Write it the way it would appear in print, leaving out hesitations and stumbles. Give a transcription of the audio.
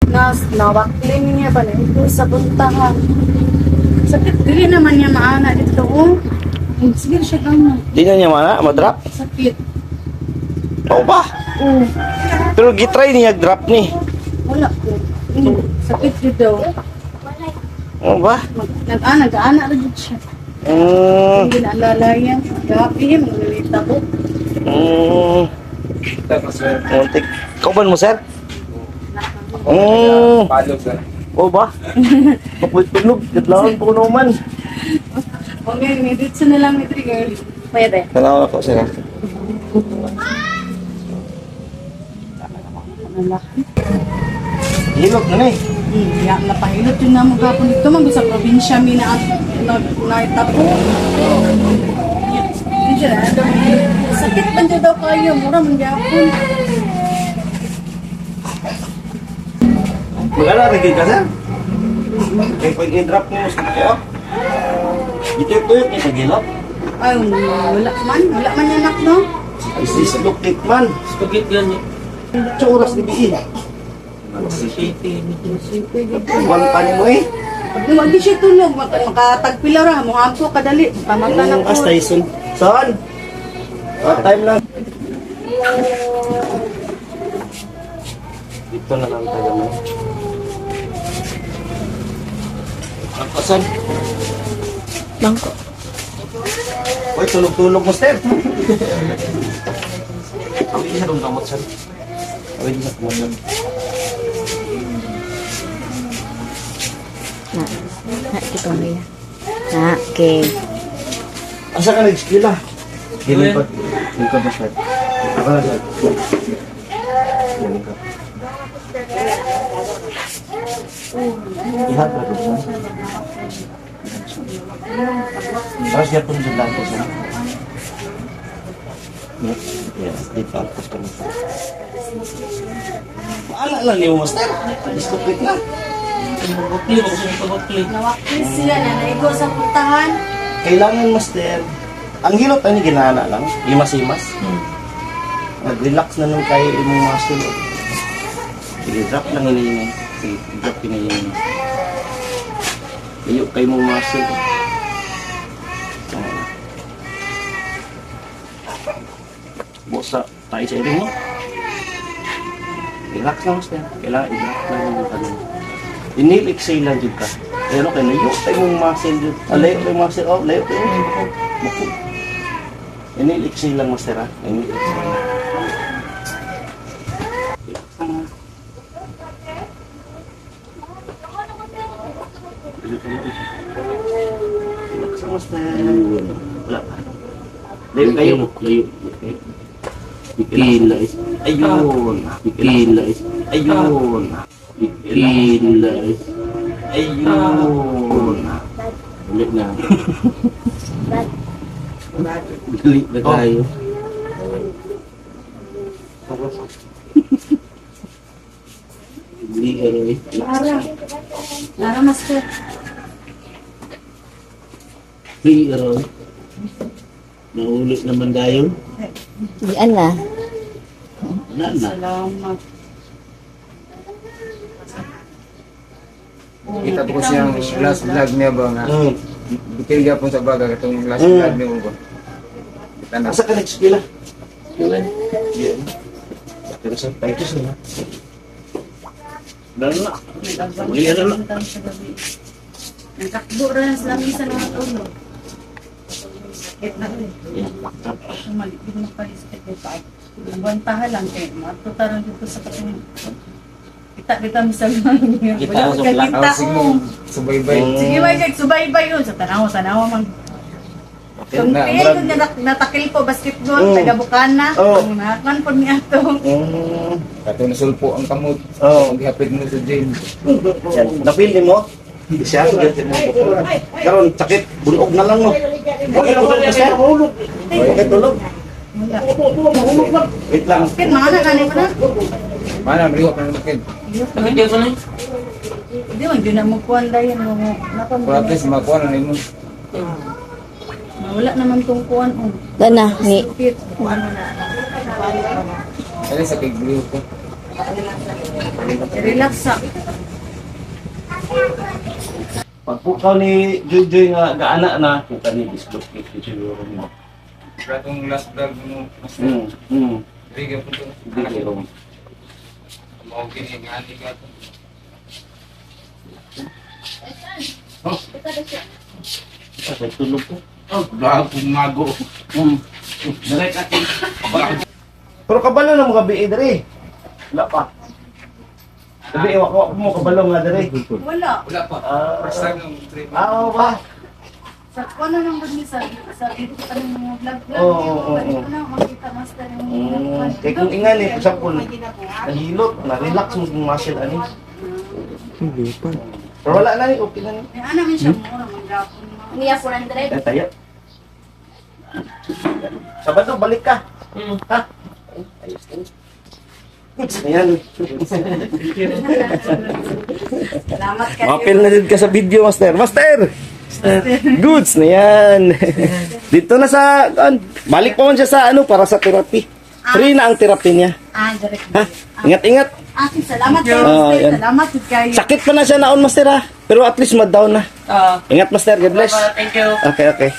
Nawakling niya ba na ito sa buntahan. Sakit, dili naman niya maana dito. Oh. Sige siya gano'n. Di na niya mana, madrop. Sakit. Oo ba? Oh. Pero gitry niya drop ni. Wala po. Sakit dito. Oo ba? Nag-aana rin siya. Hindi naalala yan. Gabi, maglilita po. Muntik. Kauban mo, sir? Palog na. Oo ba? Kapoy tulog. Katlawan po naman. Okay, may dito na lang may trigger. Pwede. Tanaw ako, sir. Malaki. Hilot na eh. Ya, napahilot yun na mga kapon dito. Mag sa probinsya, may naitapo. Sakit pa dyan daw kayo. Mura man gyapon. Magala, naging ka, sir? Kaya pag i-drop mo sa kayo. Ito-tuyot niya pag-hilot. Ay, wala man. Wala man yan nak, no? Isis lukit man. Spaghetti yan niya. Sa oras ni Biin. Buwan pa niyo mo eh. Pag di siya tulog, makatagpila ra. Muhampo kadali. Pamata na po. Station. Saan? Time lang. Ito na lang tayo mo. Ang kasan? Bangko. Uy, tulog-tulog mo, Steph. Awin niya doon kamot, sir. Awin niya kamot, sir. Ito na yan. Okay. Asa ka nag-skila? Giling pa. Giling ka ba, sir? Ako na, sir. Giling ka. Ihag na doon, sir. Tapos niya pun dyan po, sir. Yes, di pa. Tapos kami. Maala lang niyo, master. Discupit na. Pabukli, ako siya pabukli. Nawakis sila na naigo sa puntahan. Kailangan, master. Ang hilot ay ginana lang. Limas-limas. Mag-relax na nung kayo imong muscle. Sige, drop lang hinihingi. Sige, drop hinihingi. Iyo kayo mong muscle. Bosa, tayo sa iring mo. Relax lang, master. Kailangan i-relax lang yung tanong. Inhale, exhale lang dyan ka. Pero kayo, layo tayo mong muscle dyan. Layo tayo muscle. Oh, layo tayo. Buko. Inhale, exhale lang, master, ha? Inhale, exhale lang. Relax lang, master. Wala pa. Layo kayo. Layo. Pilay. Ayun. Pilay. Ayun. Pilay. Ayun. Ulit na. Ulit na tayo. Hindi aroy. Lara, master. Hindi aroy. Naulit naman tayo. Diyan na. Wala na. Salamat. Kita po siyang last vlog niya ba nga. Bukil gapon sa baga katong last vlog niya ba. Kita na. Asa ka nag-skila? Yan. Yan. Pero sa tayo siya. Dalo na. Yan na. Nagkakbo rin sa lamin sa mga tulog. Sakit na rin. Maligid mo pa rin sa sakit. Bantahan lang kayo. Matutaran dito sa kating. Kita mi sa mga. Kita sa plaka. Kita Sige ko. mo, subaybay. Sige ba, subaybay yun. Sa tanaw man. Kung Na, pili ko natakil po basketball, taga Bukana. Nakakon po niya ito. Kato nasulpo ang kamot. Maghapit mo sa gym. Napili mo? Hindi siya. Karon sakit. Bunog na lang mo. Okay, tulog na siya. Okay, tulog. Wala. Wait lang. Kit, mga nakani mo na. Mana, maliwak na naman. Bakit yun sa Hindi na mo kuwan dahil mo. Para at least makuha na mo. Wala naman tong kuwan. Doon na. Ni. Kit. Kaya sa kay Blue ko. Relax sa. Pagpukaw ni Joy nga gaana na, kung kani dislocate siguro mo. Ratong last vlog mo, master. Bigyan po ito. Hindi ko. Mau kini nga ani ka. Kasi tulog ko. Oh, lahat kong mago. Direct atin. Pero kabalo na mo gabi dere. Wala pa. Gabi wako mo kabalo nga dere. Wala. Wala pa. First time ng trip. Oo ba? Sa ano nang gud sa dito pa ng mga vlog-vlog. Oo. Dito na makita master yung Kaya kung ingan eh, example, nahilot, na-relax mo yung muscle ani. Pero wala na ni, okay na ni. Eh, ano man siya mo, manggapon mo. Niya 400. Eh, tayo. Sabado, balik ka. Ha? Ayos ka. Ayan. Salamat kayo. Mapil na din ka sa video, Master. Master! Goods na yan. Dito na sa, balik pa man siya sa para sa therapy. Free na ang therapy niya. Direct. Ha? Ingat-ingat. Salamat kayo, Oh, Master. yan. Salamat kayo. Sakit pa na siya naon, Master ha. Pero at least mad-down na. Ingat, Master. God bless. Thank you. Okay, okay.